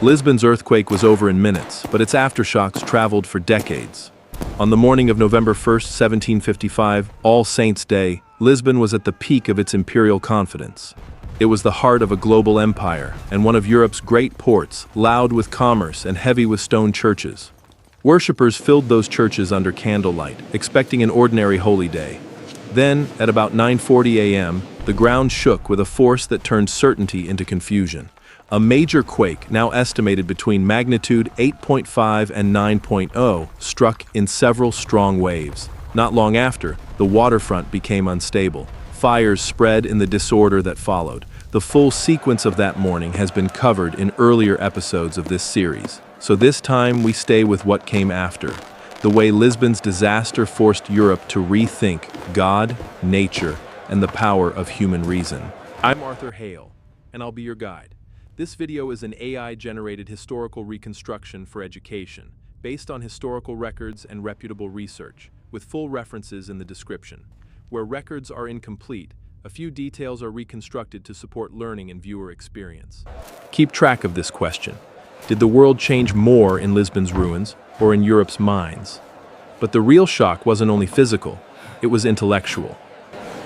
Lisbon's earthquake was over in minutes, but its aftershocks traveled for decades. On the morning of November 1st, 1755, All Saints' Day, Lisbon was at the peak of its imperial confidence. It was the heart of a global empire and one of Europe's great ports, loud with commerce and heavy with stone churches. Worshippers filled those churches under candlelight, expecting an ordinary holy day. Then, at about 9:40 a.m., the ground shook with a force that turned certainty into confusion. A major quake, now estimated between magnitude 8.5 and 9.0, struck in several strong waves. Not long after, the waterfront became unstable. Fires spread in the disorder that followed. The full sequence of that morning has been covered in earlier episodes of this series. So this time we stay with what came after. The way Lisbon's disaster forced Europe to rethink God, nature, and the power of human reason. I'm Arthur Hale, and I'll be your guide. This video is an AI-generated historical reconstruction for education, based on historical records and reputable research, with full references in the description. Where records are incomplete, a few details are reconstructed to support learning and viewer experience. Keep track of this question. Did the world change more in Lisbon's ruins or in Europe's minds? But the real shock wasn't only physical, it was intellectual.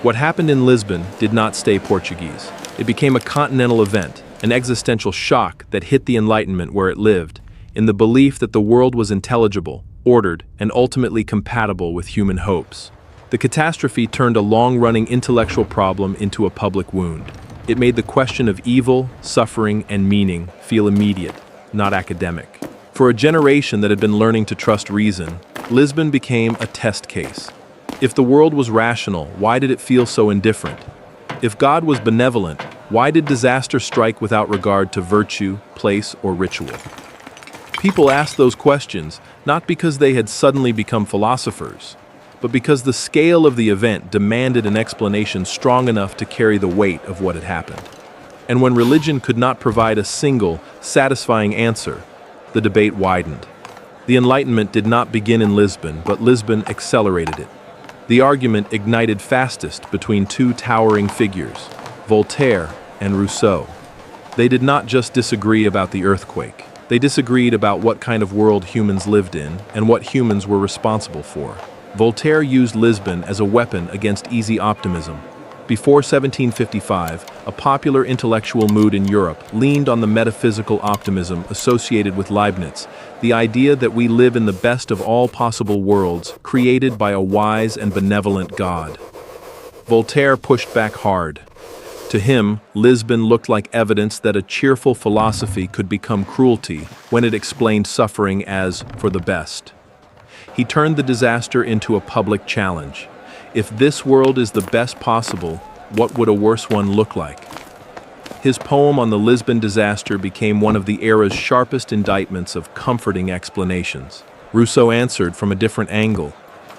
What happened in Lisbon did not stay Portuguese. It became a continental event, an existential shock that hit the Enlightenment where it lived, in the belief that the world was intelligible, ordered, and ultimately compatible with human hopes. The catastrophe turned a long-running intellectual problem into a public wound. It made the question of evil, suffering, and meaning feel immediate, not academic. For a generation that had been learning to trust reason, Lisbon became a test case. If the world was rational, why did it feel so indifferent? If God was benevolent, why did disaster strike without regard to virtue, place, or ritual? People asked those questions not because they had suddenly become philosophers, but because the scale of the event demanded an explanation strong enough to carry the weight of what had happened. And when religion could not provide a single, satisfying answer, the debate widened. The Enlightenment did not begin in Lisbon, but Lisbon accelerated it. The argument ignited fastest between two towering figures, Voltaire and Rousseau. They did not just disagree about the earthquake. They disagreed about what kind of world humans lived in and what humans were responsible for. Voltaire used Lisbon as a weapon against easy optimism. Before 1755, a popular intellectual mood in Europe leaned on the metaphysical optimism associated with Leibniz, the idea that we live in the best of all possible worlds, created by a wise and benevolent God. Voltaire pushed back hard. To him, Lisbon looked like evidence that a cheerful philosophy could become cruelty when it explained suffering as for the best. He turned the disaster into a public challenge. If this world is the best possible, what would a worse one look like? His poem on the Lisbon disaster became one of the era's sharpest indictments of comforting explanations. Rousseau answered from a different angle.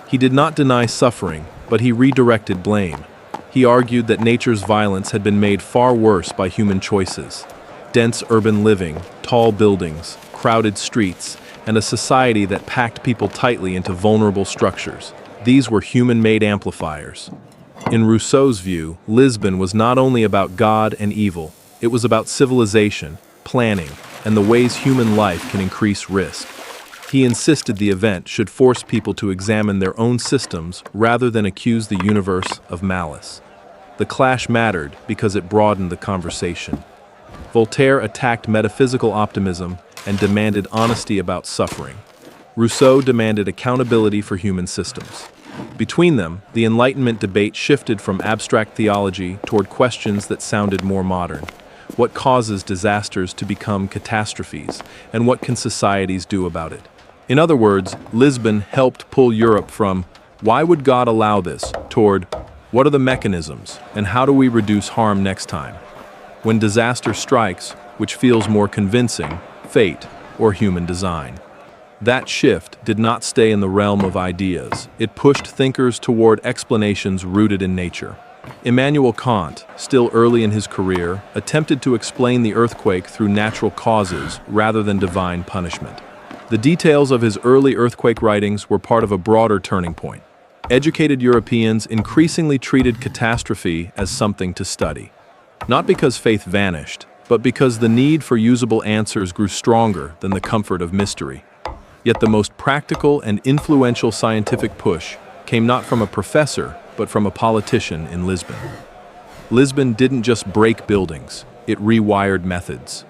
He did not deny suffering, but he redirected blame. He argued that nature's violence had been made far worse by human choices. Dense urban living, tall buildings, crowded streets, and a society that packed people tightly into vulnerable structures. These were human-made amplifiers. In Rousseau's view, Lisbon was not only about God and evil, it was about civilization, planning, and the ways human life can increase risk. He insisted the event should force people to examine their own systems rather than accuse the universe of malice. The clash mattered because it broadened the conversation. Voltaire attacked metaphysical optimism and demanded honesty about suffering. Rousseau demanded accountability for human systems. Between them, the Enlightenment debate shifted from abstract theology toward questions that sounded more modern. What causes disasters to become catastrophes, and what can societies do about it? In other words, Lisbon helped pull Europe from, "Why would God allow this?" toward, "What are the mechanisms, and how do we reduce harm next time?" When disaster strikes, which feels more convincing, fate or human design? That shift did not stay in the realm of ideas. It pushed thinkers toward explanations rooted in nature. Immanuel Kant, still early in his career, attempted to explain the earthquake through natural causes rather than divine punishment. The details of his early earthquake writings were part of a broader turning point. Educated Europeans increasingly treated catastrophe as something to study. Not because faith vanished, but because the need for usable answers grew stronger than the comfort of mystery. Yet the most practical and influential scientific push came not from a professor, but from a politician in Lisbon. Lisbon didn't just break buildings, it rewired methods.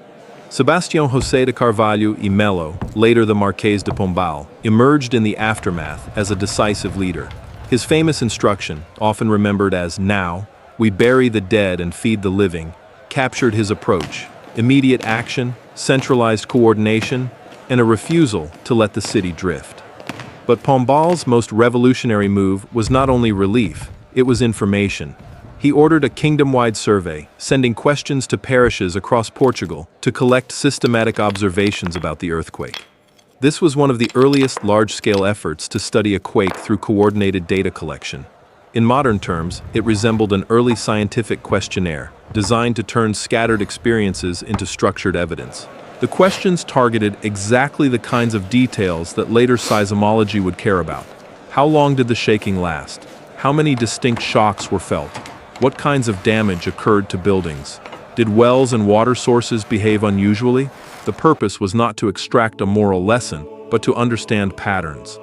Sebastião José de Carvalho e Melo, later the Marquês de Pombal, emerged in the aftermath as a decisive leader. His famous instruction, often remembered as "Now, we bury the dead and feed the living," captured his approach: immediate action, centralized coordination, and a refusal to let the city drift. But Pombal's most revolutionary move was not only relief, it was information. He ordered a kingdom-wide survey, sending questions to parishes across Portugal to collect systematic observations about the earthquake. This was one of the earliest large-scale efforts to study a quake through coordinated data collection. In modern terms, it resembled an early scientific questionnaire, designed to turn scattered experiences into structured evidence. The questions targeted exactly the kinds of details that later seismology would care about. How long did the shaking last? How many distinct shocks were felt? What kinds of damage occurred to buildings? Did wells and water sources behave unusually? The purpose was not to extract a moral lesson, but to understand patterns.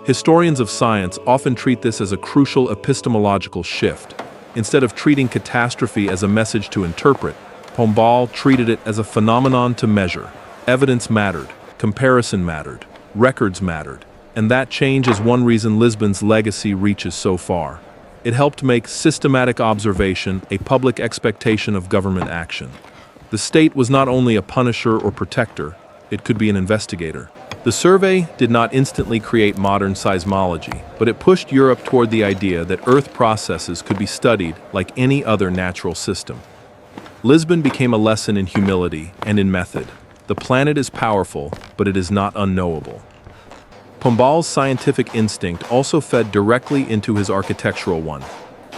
Historians of science often treat this as a crucial epistemological shift. Instead of treating catastrophe as a message to interpret, Pombal treated it as a phenomenon to measure. Evidence mattered, comparison mattered, records mattered, and that change is one reason Lisbon's legacy reaches so far. It helped make systematic observation a public expectation of government action. The state was not only a punisher or protector, it could be an investigator. The survey did not instantly create modern seismology, but it pushed Europe toward the idea that Earth processes could be studied like any other natural system. Lisbon became a lesson in humility and in method. The planet is powerful, but it is not unknowable. Pombal's scientific instinct also fed directly into his architectural one.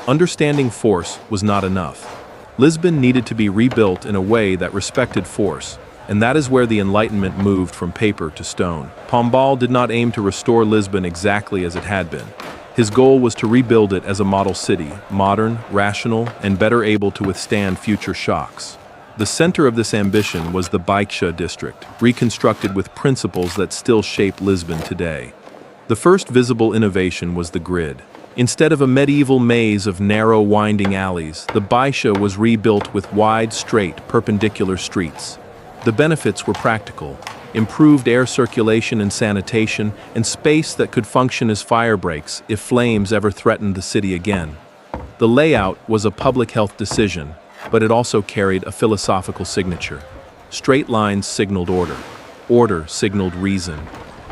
Understanding force was not enough. Lisbon needed to be rebuilt in a way that respected force, and that is where the Enlightenment moved from paper to stone. Pombal did not aim to restore Lisbon exactly as it had been. His goal was to rebuild it as a model city, modern, rational, and better able to withstand future shocks. The center of this ambition was the Baixa district, reconstructed with principles that still shape Lisbon today. The first visible innovation was the grid. Instead of a medieval maze of narrow, winding alleys, the Baixa was rebuilt with wide, straight, perpendicular streets. The benefits were practical: improved air circulation and sanitation, and space that could function as fire breaks if flames ever threatened the city again. The layout was a public health decision, but it also carried a philosophical signature. Straight lines signaled order. Order signaled reason.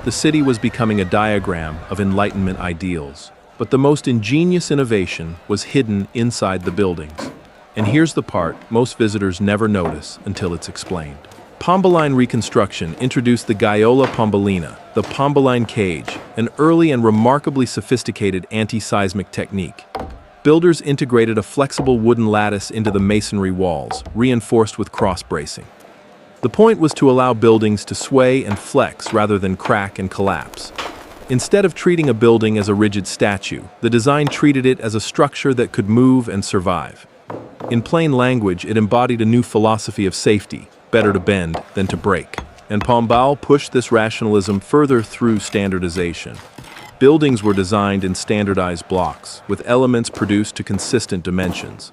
The city was becoming a diagram of Enlightenment ideals. But the most ingenious innovation was hidden inside the buildings. And here's the part most visitors never notice until it's explained. Pombaline Reconstruction introduced the Gaiola Pombalina, the Pombaline cage, an early and remarkably sophisticated anti-seismic technique. Builders integrated a flexible wooden lattice into the masonry walls, reinforced with cross-bracing. The point was to allow buildings to sway and flex rather than crack and collapse. Instead of treating a building as a rigid statue, the design treated it as a structure that could move and survive. In plain language, it embodied a new philosophy of safety: better to bend than to break. And Pombal pushed this rationalism further through standardization. Buildings were designed in standardized blocks, with elements produced to consistent dimensions.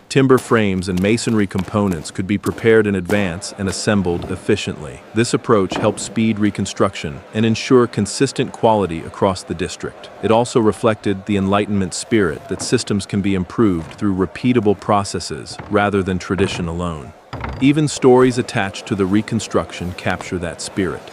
Timber frames and masonry components could be prepared in advance and assembled efficiently. This approach helped speed reconstruction and ensure consistent quality across the district. It also reflected the Enlightenment spirit that systems can be improved through repeatable processes rather than tradition alone. Even stories attached to the reconstruction capture that spirit.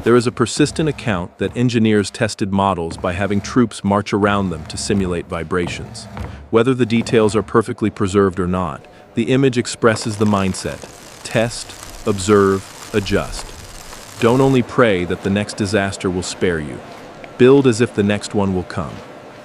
There is a persistent account that engineers tested models by having troops march around them to simulate vibrations. Whether the details are perfectly preserved or not, the image expresses the mindset: test, observe, adjust. Don't only pray that the next disaster will spare you. Build as if the next one will come.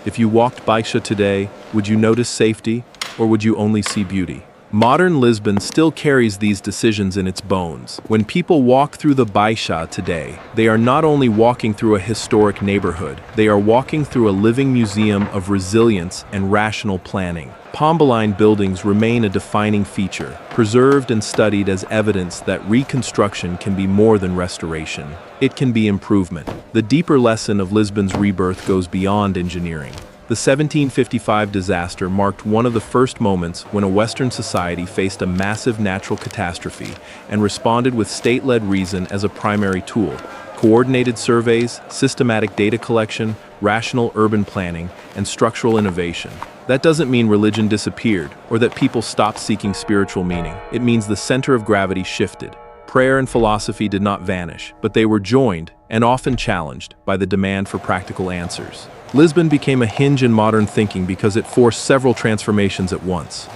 If you walked Baixa today, would you notice safety, or would you only see beauty? Modern Lisbon still carries these decisions in its bones. When people walk through the Baixa today, they are not only walking through a historic neighborhood, they are walking through a living museum of resilience and rational planning. Pombalina buildings remain a defining feature, preserved and studied as evidence that reconstruction can be more than restoration. It can be improvement. The deeper lesson of Lisbon's rebirth goes beyond engineering. The 1755 disaster marked one of the first moments when a Western society faced a massive natural catastrophe and responded with state-led reason as a primary tool. Coordinated surveys, systematic data collection, rational urban planning, and structural innovation. That doesn't mean religion disappeared or that people stopped seeking spiritual meaning. It means the center of gravity shifted. Prayer and philosophy did not vanish, but they were joined, and often challenged, by the demand for practical answers. Lisbon became a hinge in modern thinking because it forced several transformations at once.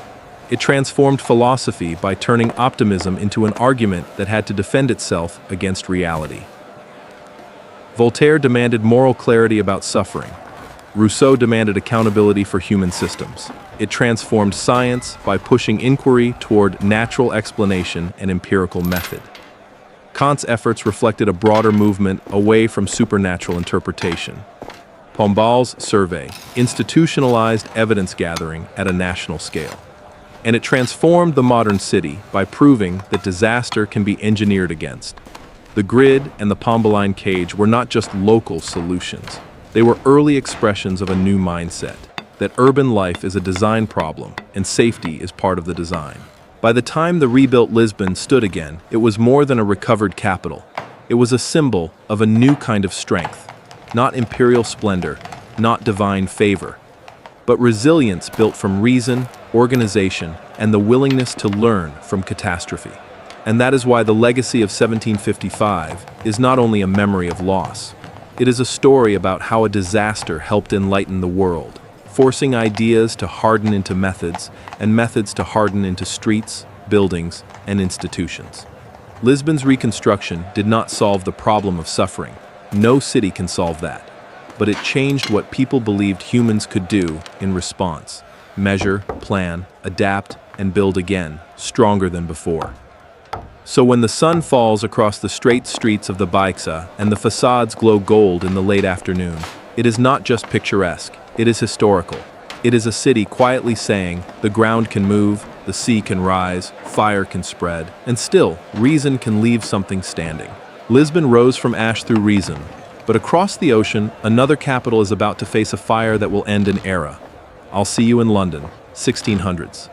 It transformed philosophy by turning optimism into an argument that had to defend itself against reality. Voltaire demanded moral clarity about suffering. Rousseau demanded accountability for human systems. It transformed science by pushing inquiry toward natural explanation and empirical method. Kant's efforts reflected a broader movement away from supernatural interpretation. Pombal's survey institutionalized evidence gathering at a national scale. And it transformed the modern city by proving that disaster can be engineered against. The grid and the Pombalina cage were not just local solutions. They were early expressions of a new mindset, that urban life is a design problem and safety is part of the design. By the time the rebuilt Lisbon stood again, it was more than a recovered capital. It was a symbol of a new kind of strength. Not imperial splendor, not divine favor, but resilience built from reason, organization, and the willingness to learn from catastrophe. And that is why the legacy of 1755 is not only a memory of loss. It is a story about how a disaster helped enlighten the world, forcing ideas to harden into methods, and methods to harden into streets, buildings, and institutions. Lisbon's reconstruction did not solve the problem of suffering. No city can solve that. But it changed what people believed humans could do in response. Measure, plan, adapt, and build again, stronger than before. So when the sun falls across the straight streets of the Baixa and the facades glow gold in the late afternoon, it is not just picturesque, it is historical. It is a city quietly saying, the ground can move, the sea can rise, fire can spread, and still, reason can leave something standing. Lisbon rose from ash through reason, but across the ocean, another capital is about to face a fire that will end an era. I'll see you in London, 1600s.